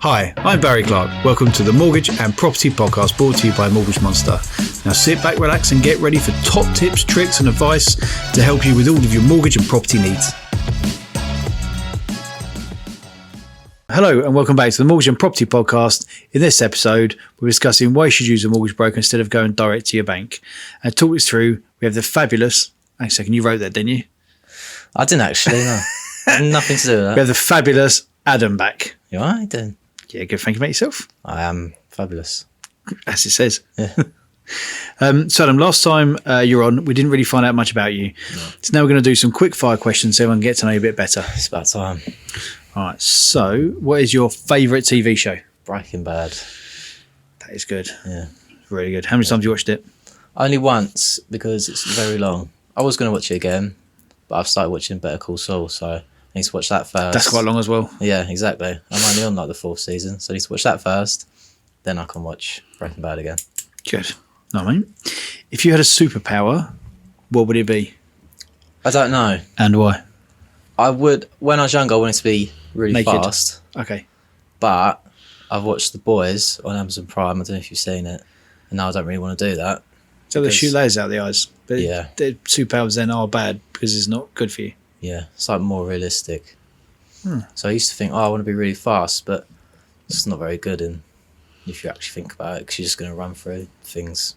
Hi, I'm Barry Clark. Welcome to the Mortgage and Property Podcast, brought to you by Mortgage Monster. Now sit back, relax and get ready for top tips, tricks and advice to help you with all of your mortgage and property needs. Hello and welcome back to the Mortgage and Property Podcast. In this episode, we're discussing why you should use a mortgage broker instead of going direct to your bank. And to talk us through, we have the fabulous... Hang on a second, you wrote that, didn't you? I didn't actually, no. Nothing to do with that. We have the fabulous Adam back. You all right, then? Yeah, good. Thank you, mate. Yourself? I am fabulous. As it says. Yeah. So Adam, last time you were on, we didn't really find out much about you. No. So now we're going to do some quick fire questions so everyone can get to know you a bit better. It's about time. All right. So what is your favourite TV show? Breaking Bad. That is good. Yeah. Really good. How many times have you watched it? Only once, because it's very long. I was going to watch it again, but I've started watching Better Call Saul, so I need to watch that first. That's quite long as well. Yeah, exactly. I'm only on like the 4th season, so I need to watch that first. Then I can watch Breaking Bad again. Good. No, mate. If you had a superpower, what would it be? I don't know. And why? When I was younger, I wanted to be really Naked. fast. Okay. But I've watched The Boys on Amazon Prime. I don't know if you've seen it. And now I don't really want to do that. So they shoot layers out the eyes. But yeah. The superpowers then are bad because it's not good for you. Yeah, it's like more realistic. So I used to think, I want to be really fast, but it's not very good. And if you actually think about it, because you're just going to run through things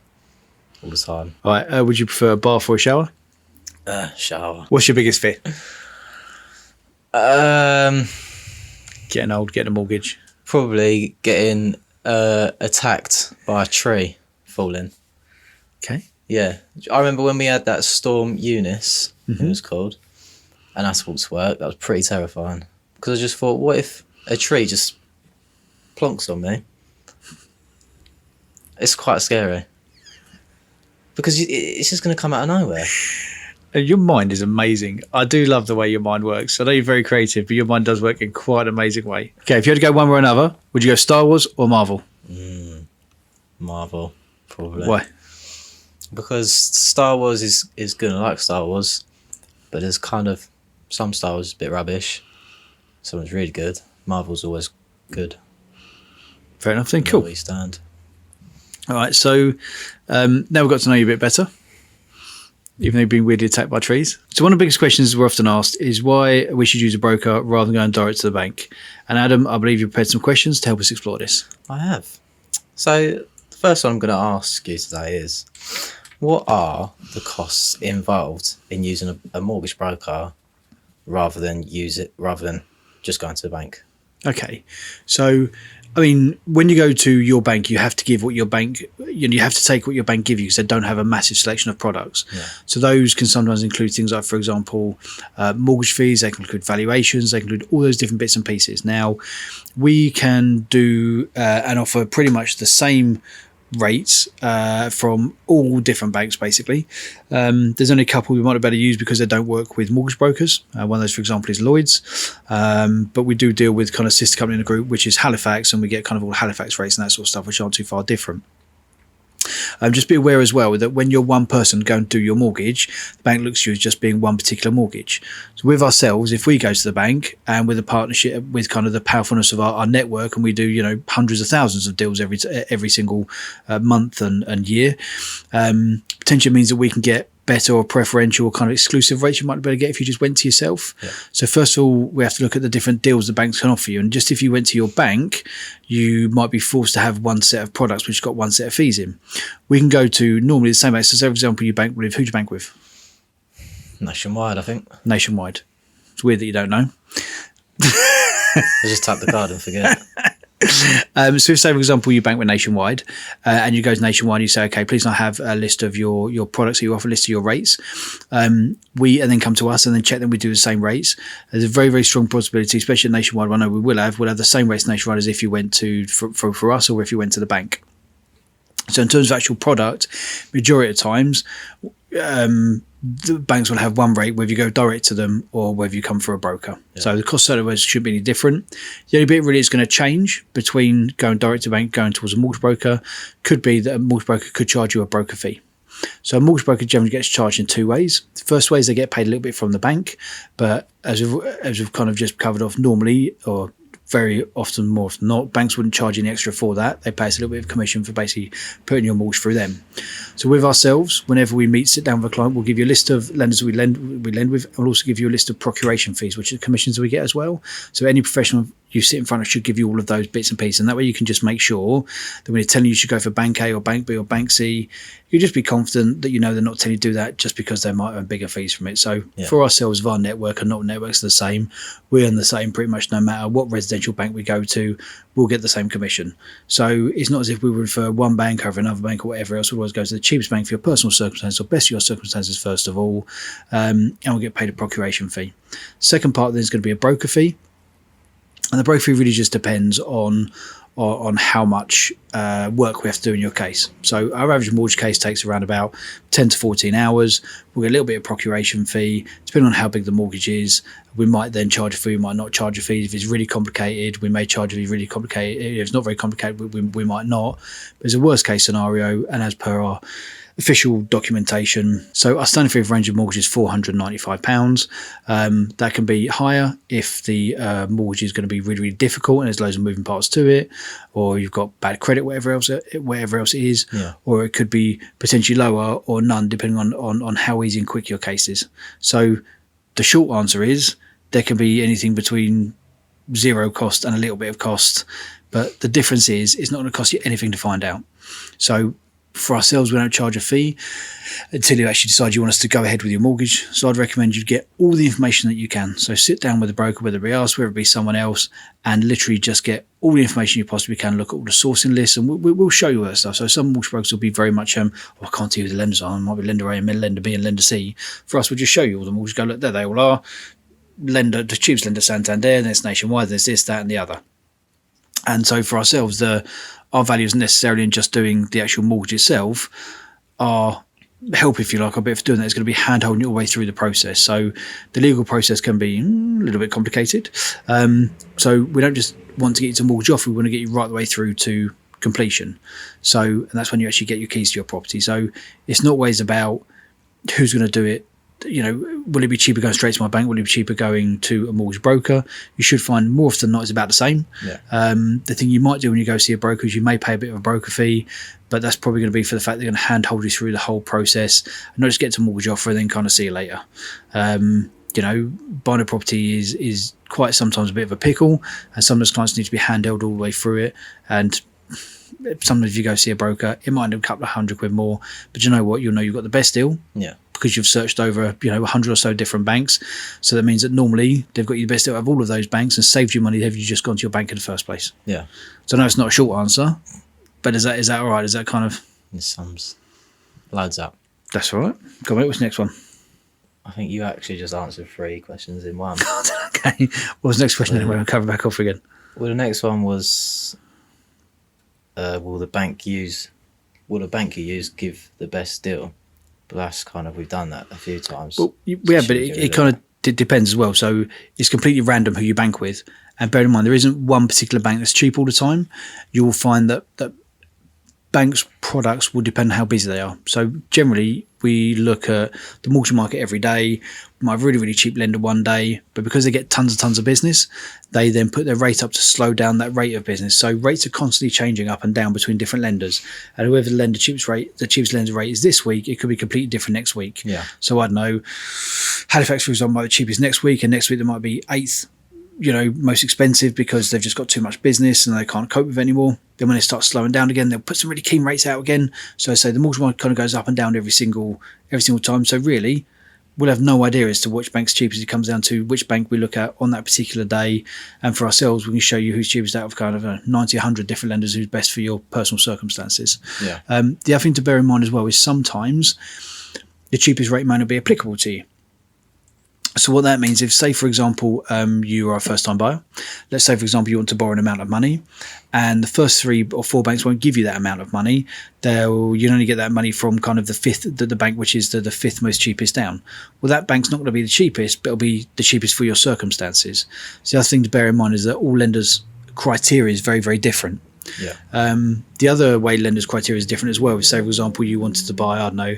all the time. All right. Would you prefer a bath or a shower? Shower. What's your biggest fear? Getting Getting old, getting a mortgage. Probably getting attacked by a tree falling. Okay. Yeah. I remember when we had that storm Eunice, it was called, and I walked to work. That was pretty terrifying. Because I just thought, what if a tree just plonks on me? It's quite scary. Because it's just going to come out of nowhere. Your mind is amazing. I do love the way your mind works. I know you're very creative, but your mind does work in quite an amazing way. Okay, if you had to go one way or another, would you go Star Wars or Marvel? Marvel, probably. Why? Because Star Wars is good. I like Star Wars. But there's kind of... Some Star Wars is a bit rubbish. Someone's really good. Marvel's always good. Fair enough then. Cool. Where you stand. All right, so now we've got to know you a bit better, even though you've been weirdly attacked by trees. So one of the biggest questions we're often asked is why we should use a broker rather than going direct to the bank. And Adam, I believe you prepared some questions to help us explore this. I have. So the first one I'm going to ask you today is, what are the costs involved in using a mortgage broker rather than just going to the bank? Okay. So, I mean, when you go to your bank, you have to give what your bank, you have to take what your bank give you because they don't have a massive selection of products. Yeah. So those can sometimes include things like, for example, mortgage fees. They can include valuations. They can include all those different bits and pieces. Now, we can do and offer pretty much the same rates from all different banks basically. There's only a couple we might have better use because they don't work with mortgage brokers. One of those, for example, is Lloyd's, but we do deal with kind of sister company in the group, which is Halifax, and we get kind of all Halifax rates and that sort of stuff, which aren't too far different. Just be aware as well that when you're one person going to do your mortgage, the bank looks at you as just being one particular mortgage. So with ourselves, if we go to the bank and with a partnership with kind of the powerfulness of our network, and we do hundreds of thousands of deals every single month and year, potentially means that we can get better or preferential or kind of exclusive rates you might be able to get if you just went to yourself. Yeah. So first of all, we have to look at the different deals the banks can offer you. And just if you went to your bank, you might be forced to have one set of products which got one set of fees in. We can go to normally the same banks. So, for example, you bank with, who do you bank with? Nationwide, I think. Nationwide. It's weird that you don't know. I just tap the card and forget. So if, say, for example, you bank with Nationwide and you go to Nationwide and you say, okay, please can I have a list of your products that you offer, a list of your rates. And then come to us and then check them. We do the same rates. There's a very, very strong possibility, especially at Nationwide, I know we'll have the same rates Nationwide as if you went for us or if you went to the bank. So in terms of actual product, majority of times, the banks will have one rate whether you go direct to them or whether you come for a broker. Yeah. So the cost otherwise shouldn't be any different. The only bit really is going to change between going direct to bank, going towards a mortgage broker, could be that a mortgage broker could charge you a broker fee. So a mortgage broker generally gets charged in two ways. The first way is they get paid a little bit from the bank, but as we've kind of just covered off, normally or very often, more often not, banks wouldn't charge you any extra for that. They pay us a little bit of commission for basically putting your mortgage through them. So with ourselves, whenever we sit down with a client, we'll give you a list of lenders we lend with. We'll also give you a list of procuration fees, which are commissions that we get as well. So any professional you sit in front of should give you all of those bits and pieces, and that way you can just make sure that when they're telling you should go for bank A or bank B or bank C, you just be confident that they're not telling you to do that just because they might earn bigger fees from it. So for ourselves, of our network, and not networks are the same, we earn the same pretty much no matter what residential bank we go to, we'll get the same commission. So it's not as if we would refer one bank over another bank or whatever else. We'll always go to the cheapest bank for your personal circumstances or best for your circumstances first of all, and we'll get paid a procuration fee. Second part then is going to be a broker fee. And the broker fee really just depends on how much work we have to do in your case. So our average mortgage case takes around about 10 to 14 hours. We'll get a little bit of procuration fee, depending on how big the mortgage is. We might then charge a fee, we might not charge a fee. If it's really complicated, we may charge a fee really complicated. If it's not very complicated, we might not. But it's a worst case scenario, and as per our official documentation. So our standard fee of range of mortgage is £495. That can be higher if the mortgage is going to be really, really difficult and there's loads of moving parts to it, or you've got bad credit, whatever else it is, or it could be potentially lower or none, depending on how easy and quick your case is. So the short answer is there can be anything between zero cost and a little bit of cost, but the difference is it's not going to cost you anything to find out. So for ourselves, we don't charge a fee until you actually decide you want us to go ahead with your mortgage. So I'd recommend you get all the information that you can. So sit down with a broker, whether it be us, whether it be someone else, and literally just get all the information you possibly can. Look at all the sourcing lists, and we'll show you all that stuff. So some mortgage brokers will be very much, I can't tell you who the lenders are. It might be lender A, lender B, and lender C. For us, we'll just show you all the mortgages. Go, look, there they all are. The cheapest lender, Santander, then it's Nationwide, there's this, that, and the other. And so for ourselves, our value isn't necessarily in just doing the actual mortgage itself. Our help, if you like, our bit of doing that is going to be hand-holding your way through the process. So the legal process can be a little bit complicated. So we don't just want to get you to mortgage off, we want to get you right the way through to completion. So, and that's when you actually get your keys to your property. So it's not always about who's going to do it. Will it be cheaper going straight to my bank? Will it be cheaper going to a mortgage broker? You should find more often than not it's about the same. The thing you might do when you go see a broker is you may pay a bit of a broker fee, but that's probably going to be for the fact they're going to handhold you through the whole process and not just get to mortgage offer and then kind of see you later. Buying a property is quite sometimes a bit of a pickle, and some of those clients need to be handheld all the way through it. And sometimes if you go see a broker, it might end up a couple of £100 more, but you know what? You'll know you've got the best deal. Because you've searched over 100 or so different banks. So that means that normally they've got you the best deal out of all of those banks and saved you money have you just gone to your bank in the first place. So I know it's not a short answer, but is that all right? Is that kind of... It sums loads up. That's all right. Go on, mate. What's the next one? I think you actually just answered 3 questions in one. Okay. What was the next question anyway? I'll cover back off again. Well, the next one was, will the bank you use give the best deal? But that's kind of, we've done that a few times. Well, but it kind of depends as well. So it's completely random who you bank with. And bear in mind, there isn't one particular bank that's cheap all the time. You will find that banks' products will depend on how busy they are. So generally, we look at the mortgage market every day. We might have a really, really cheap lender one day, but because they get tons of business, they then put their rate up to slow down that rate of business. So rates are constantly changing up and down between different lenders. And whoever the cheapest lender rate is this week, it could be completely different next week. So I don't know, Halifax, for example, might be the cheapest next week, and next week there might be 8th most expensive because they've just got too much business and they can't cope with it anymore. Then when they start slowing down again, they'll put some really keen rates out again. So I say the mortgage market kind of goes up and down every single time. So really, we'll have no idea as to which bank's cheapest. It comes down to which bank we look at on that particular day. And for ourselves, we can show you who's cheapest out of kind of 90, 100 different lenders who's best for your personal circumstances. The other thing to bear in mind as well is sometimes the cheapest rate may not be applicable to you. So what that means, if say, for example, you are a first-time buyer, let's say, for example, you want to borrow an amount of money and the first 3 or 4 banks won't give you that amount of money. You'll only get that money from kind of the bank, which is the 5th most cheapest down. Well, that bank's not going to be the cheapest, but it'll be the cheapest for your circumstances. So the other thing to bear in mind is that all lenders' criteria is very, very different. The other way lenders' criteria is different as well. Say, for example, you wanted to buy, I don't know,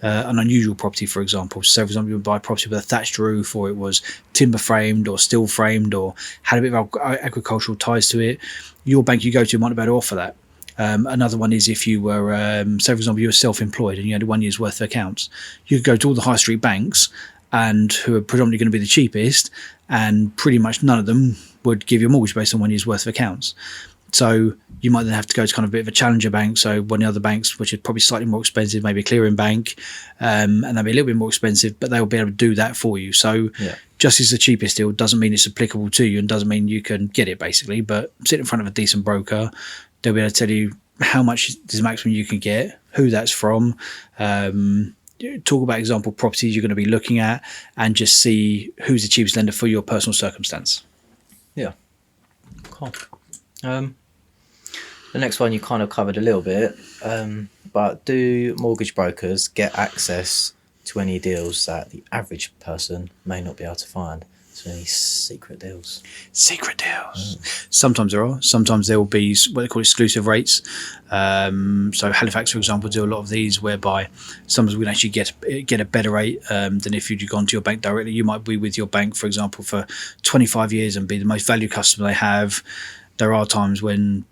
an unusual property, for example. So, for example, you would buy a property with a thatched roof, or it was timber framed or steel framed, or had a bit of agricultural ties to it. Your bank you go to might not be able to offer that. Another one is if you were, say, for example, you were self-employed and you had 1 year's worth of accounts, you could go to all the high street banks, and who are predominantly going to be the cheapest, and pretty much none of them would give you a mortgage based on 1 year's worth of accounts. So you might then have to go to kind of a bit of a challenger bank. So one of the other banks, which is probably slightly more expensive, maybe a clearing bank, and they'll be a little bit more expensive, but they'll be able to do that for you. So just as the cheapest deal doesn't mean it's applicable to you and doesn't mean you can get it, basically. But sit in front of a decent broker, they'll be able to tell you how much is the maximum you can get, who that's from, talk about example properties you're going to be looking at, and just see who's the cheapest lender for your personal circumstance. Yeah. Cool. The next one you kind of covered a little bit, but do mortgage brokers get access to any deals that the average person may not be able to find? So any secret deals? Secret deals. Sometimes there are. Sometimes there will be what they call exclusive rates. So Halifax, for example, do a lot of these whereby sometimes we can actually get a better rate than if you'd gone to your bank directly. You might be with your bank, for example, for 25 years and be the most valued customer they have. There are times when,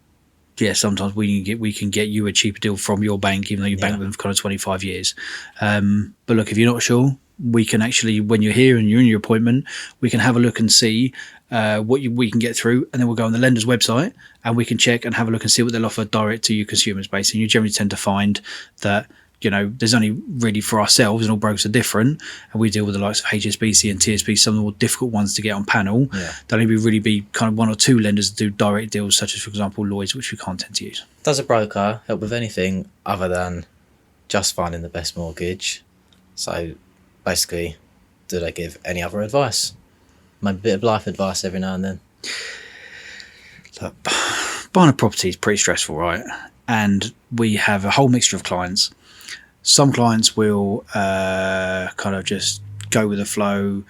sometimes we can get you a cheaper deal from your bank, even though you bank with them for kind of 25 years. But look, if you're not sure, we can actually, when you're here and you're in your appointment, we can have a look and see we can get through, and then we'll go on the lender's website and we can check and have a look and see what they'll offer direct to you consumers base. And you generally tend to find that, there's only really for ourselves, and all brokers are different, and we deal with the likes of HSBC and TSB, some of the more difficult ones to get on panel. There'll only really be kind of one or two lenders that do direct deals, such as, for example, Lloyd's, which we can't tend to use. Does a broker help with anything other than just finding the best mortgage? So basically, do they give any other advice? Maybe a bit of life advice every now and then? Look, buying a property is pretty stressful, right? And we have a whole mixture of clients. Some clients will kind of just go with the flow,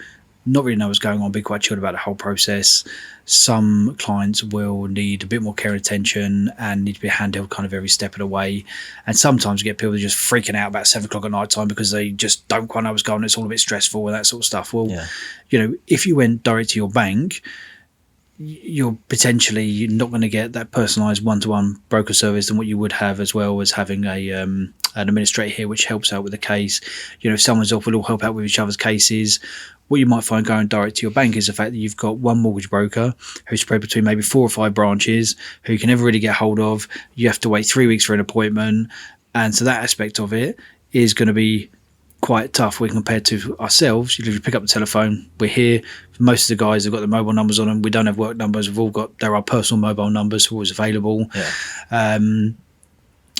not really know what's going on, be quite chilled about the whole process. Some clients will need a bit more care and attention and need to be handheld kind of every step of the way. And sometimes you get people just freaking out about 7 o'clock at night time because they just don't quite know what's going on. It's all a bit stressful and that sort of stuff. Well, if you went direct to your bank, you're potentially not going to get that personalised one-to-one broker service than what you would have, as well as having an administrator here which helps out with the case. If someone's off, we'll all help out with each other's cases. What you might find going direct to your bank is the fact that you've got one mortgage broker who's spread between maybe 4 or 5 branches, who you can never really get hold of. You have to wait 3 weeks for an appointment, and so that aspect of it is going to be quite tough when compared to ourselves. You pick up the telephone, we're here. Most of the guys have got their mobile numbers on them. We don't have work numbers. There are personal mobile numbers always available.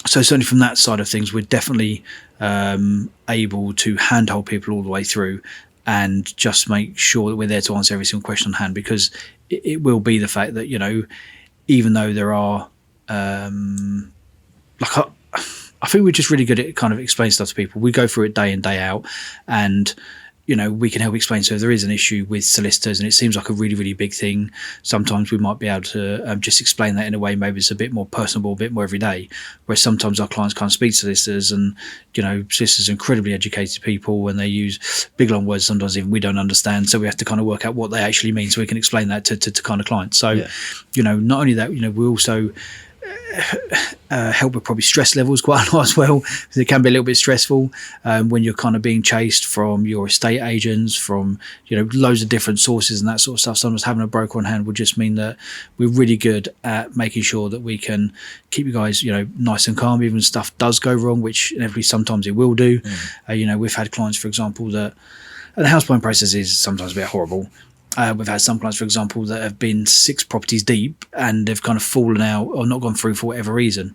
So certainly from that side of things, we're definitely able to handhold people all the way through and just make sure that we're there to answer every single question on hand, because it will be the fact that, even though there are I think we're just really good at kind of explaining stuff to people. We go through it day in, day out, and we can help explain. So if there is an issue with solicitors and it seems like a really, really big thing, sometimes we might be able to just explain that in a way maybe it's a bit more personable, a bit more everyday, where sometimes our clients can't speak to solicitors, and solicitors are incredibly educated people and they use big long words sometimes even we don't understand, so we have to kind of work out what they actually mean so we can explain that to kind of clients. So not only that, we also help with probably stress levels quite a lot as well, because it can be a little bit stressful when you're kind of being chased from your estate agents, from loads of different sources and that sort of stuff. Sometimes having a broker on hand would just mean that we're really good at making sure that we can keep you guys nice and calm even when stuff does go wrong, which inevitably sometimes it will do. We've had clients, for example, that the house buying process is sometimes a bit horrible. We've had some clients, for example, that have been 6 properties deep and they've kind of fallen out or not gone through for whatever reason.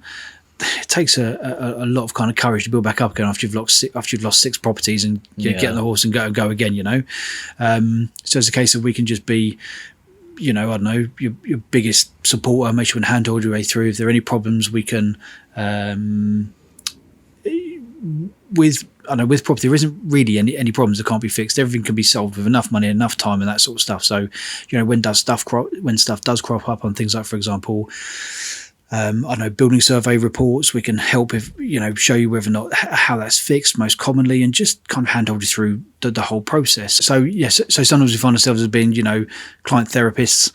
It takes a lot of kind of courage to build back up again after you've lost 6 properties and get on the horse and go again. So it's a case of we can just be, I don't know, your biggest supporter, make sure we can handhold your way through. If there are any problems, we can with property, there isn't really any problems that can't be fixed. Everything can be solved with enough money, enough time, and that sort of stuff. So, when stuff does crop up on things like, for example, I know building survey reports. We can help if show you whether or not how that's fixed most commonly, and just kind of handhold you through the whole process. So yes, so sometimes we find ourselves as being client therapists.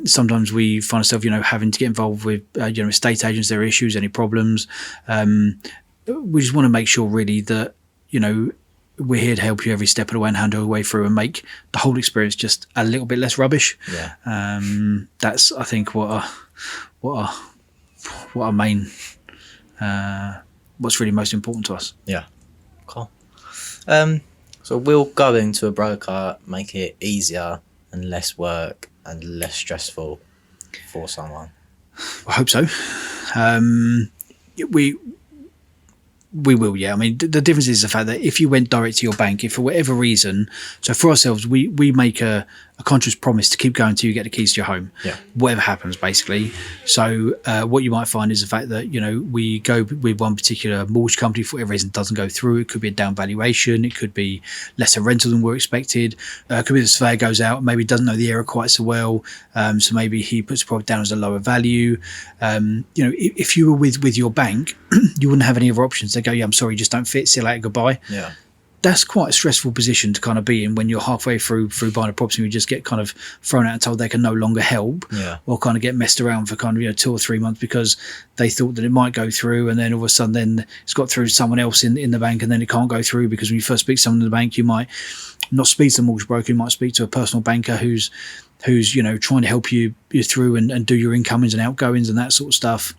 Sometimes we find ourselves having to get involved with estate agents, their issues, any problems. We just want to make sure really that we're here to help you every step of the way and handle the way through and make the whole experience just a little bit less rubbish. Yeah. That's I think what our main what's really most important to us. Yeah. Cool. So will going to a broker make it easier and less work and less stressful for someone? I hope so. We will, yeah. I mean, the difference is the fact that if you went direct to your bank, if for whatever reason, so for ourselves, we make a conscious promise to keep going till you get the keys to your home, whatever happens, basically. So what you might find is the fact that, we go with one particular mortgage company for whatever reason it doesn't go through. It could be a down valuation. It could be lesser rental than we're expected. It could be the surveyor goes out, maybe doesn't know the area quite so well. So maybe he puts the property down as a lower value. If you were with your bank, you wouldn't have any other options. They go, yeah, I'm sorry, you just don't fit. See you later, goodbye. Yeah. That's quite a stressful position to kind of be in when you're halfway through buying a property and you just get kind of thrown out and told they can no longer help, or kind of get messed around for kind of 2 or 3 months because they thought that it might go through, and then all of a sudden then it's got through to someone else in the bank, and then it can't go through because when you first speak to someone in the bank, you might not speak to a mortgage broker, you might speak to a personal banker who's trying to help you through and do your incomings and outgoings and that sort of stuff.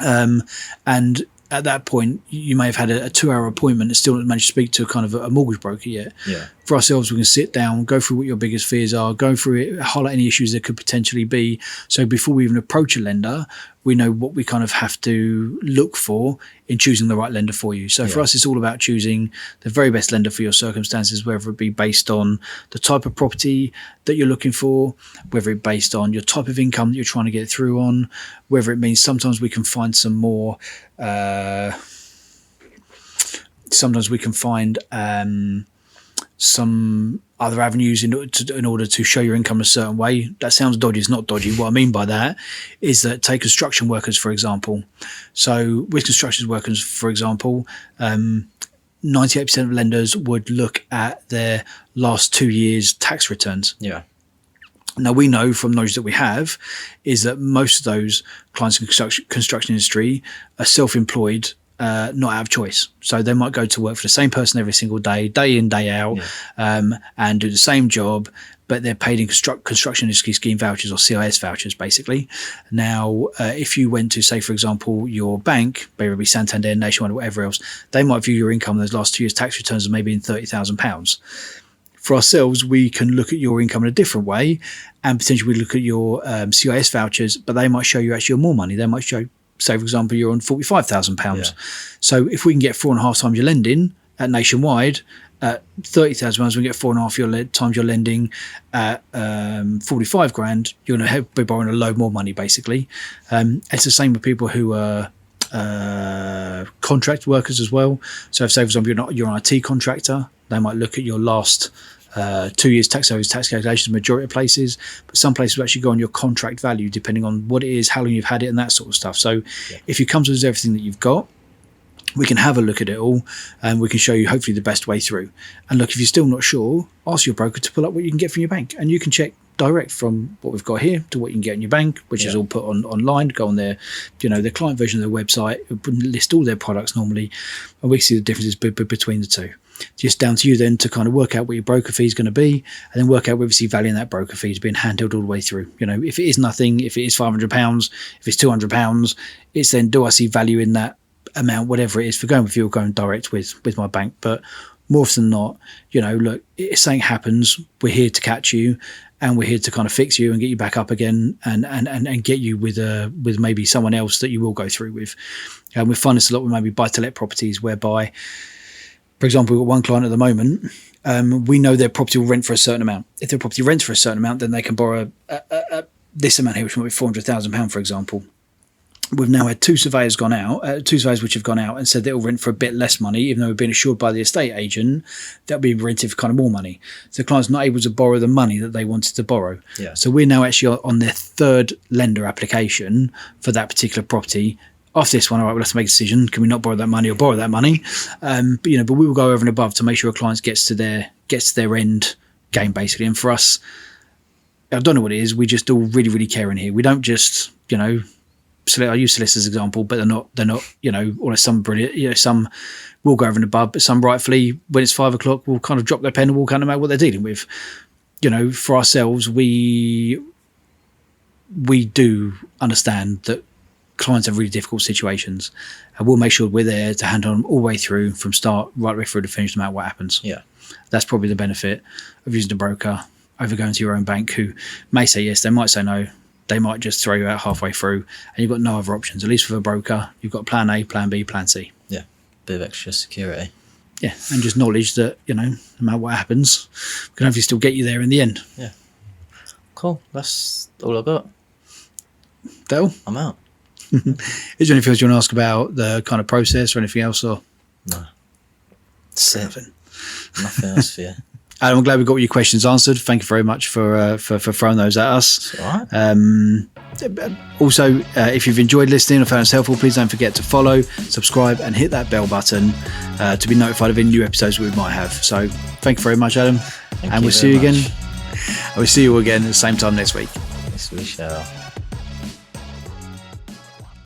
And at that point, you may have had a 2-hour appointment and still not managed to speak to kind of a mortgage broker yet. Yeah. For ourselves, we can sit down, go through what your biggest fears are, go through it, highlight any issues there could potentially be. So before we even approach a lender, we know what we kind of have to look for in choosing the right lender for you. So for us, it's all about choosing the very best lender for your circumstances, whether it be based on the type of property that you're looking for, whether it based on your type of income that you're trying to get through on, whether it means sometimes we can find some more sometimes we can find some other avenues in order to show your income a certain way. That sounds dodgy. It's not dodgy. What I mean by that is that take construction workers, for example. So with construction workers, for example, 98% of lenders would look at their last 2 years' tax returns. Yeah. Now, we know from knowledge that we have is that most of those clients in the construction industry are self-employed, not out of choice. So they might go to work for the same person every single day, day in, day out, and do the same job, but they're paid in construction industry scheme vouchers or CIS vouchers, basically. Now, if you went to, say, for example, your bank, whether it be Santander, Nationwide, or whatever else, they might view your income in those last 2 years' tax returns as maybe in £30,000. For ourselves, we can look at your income in a different way, and potentially we look at your CIS vouchers, but they might show you actually more money. They might show, say, for example, you're on £45,000. Yeah. So if we can get 4.5 times your lending at Nationwide at £30,000, we can get 4.5 times your lending at 45 grand. You're going to be borrowing a load more money, basically. It's the same with people who are contract workers as well. So if, say, for example, you're an IT contractor, they might look at your last 2 years tax service tax calculations, majority of places, but some places will actually go on your contract value depending on what it is, how long you've had it, and that sort of stuff. So if you come to us with everything that you've got, we can have a look at it all and we can show you hopefully the best way through. And look, if you're still not sure, ask your broker to pull up what you can get from your bank, and you can check direct from what we've got here to what you can get in your bank, which is all put online. Go on their, the client version of their website, list all their products normally, and we can see the differences between the two. Just down to you then to kind of work out what your broker fee is going to be, and then work out whether you see value in that broker fee is being handled all the way through. If it is nothing, if it is £500, if it's £200, it's then, do I see value in that amount, whatever it is, for going with you or going direct with my bank. But more often than not, look, if something happens, we're here to catch you, and we're here to kind of fix you and get you back up again, and get you with maybe someone else that you will go through with. And we find this a lot with maybe buy-to-let properties, whereby, for example, we've got one client at the moment. We know their property will rent for a certain amount. If their property rents for a certain amount, then they can borrow this amount here, which might be £400,000, for example. we've now had two surveyors which have gone out and said they'll rent for a bit less money, even though we've been assured by the estate agent that we'll be rented for kind of more money. So the client's not able to borrow the money that they wanted to borrow. Yeah. So we're now actually on their third lender application for that particular property. After this one, all right, we'll have to make a decision. Can we not borrow that money or borrow that money? But we will go over and above to make sure a client gets to their end game, basically. And for us, I don't know what it is. We just all really, really care in here. We don't just, I use solicitors as an example, but they're not, or some brilliant, some will go over and above, but some rightfully, when it's 5 o'clock, will kind of drop their pen and walk out no matter what they're dealing with. For ourselves, we do understand that clients have really difficult situations, and we'll make sure we're there to handle them all the way through, from start right the way through to finish, no matter what happens. Yeah. That's probably the benefit of using a broker over going to your own bank, who may say yes, they might say no. They might just throw you out halfway through, and you've got no other options. At least with a broker, you've got plan A, plan B, plan C. Yeah, bit of extra security. Yeah, and just knowledge that, no matter what happens, we can hopefully still get you there in the end. Yeah. Cool. That's all I got. Dale? I'm out. Is there anything else you want to ask about the kind of process or anything else? Or no. That's it. Nothing else for you. I'm glad we got all your questions answered. Thank you very much for throwing those at us. It's all right. Also, if you've enjoyed listening or found us helpful, please don't forget to follow, subscribe, and hit that bell button to be notified of any new episodes we might have. So thank you very much, Adam. Thank and you we'll see you very again. much. We'll see you again at the same time next week. Yes, we shall.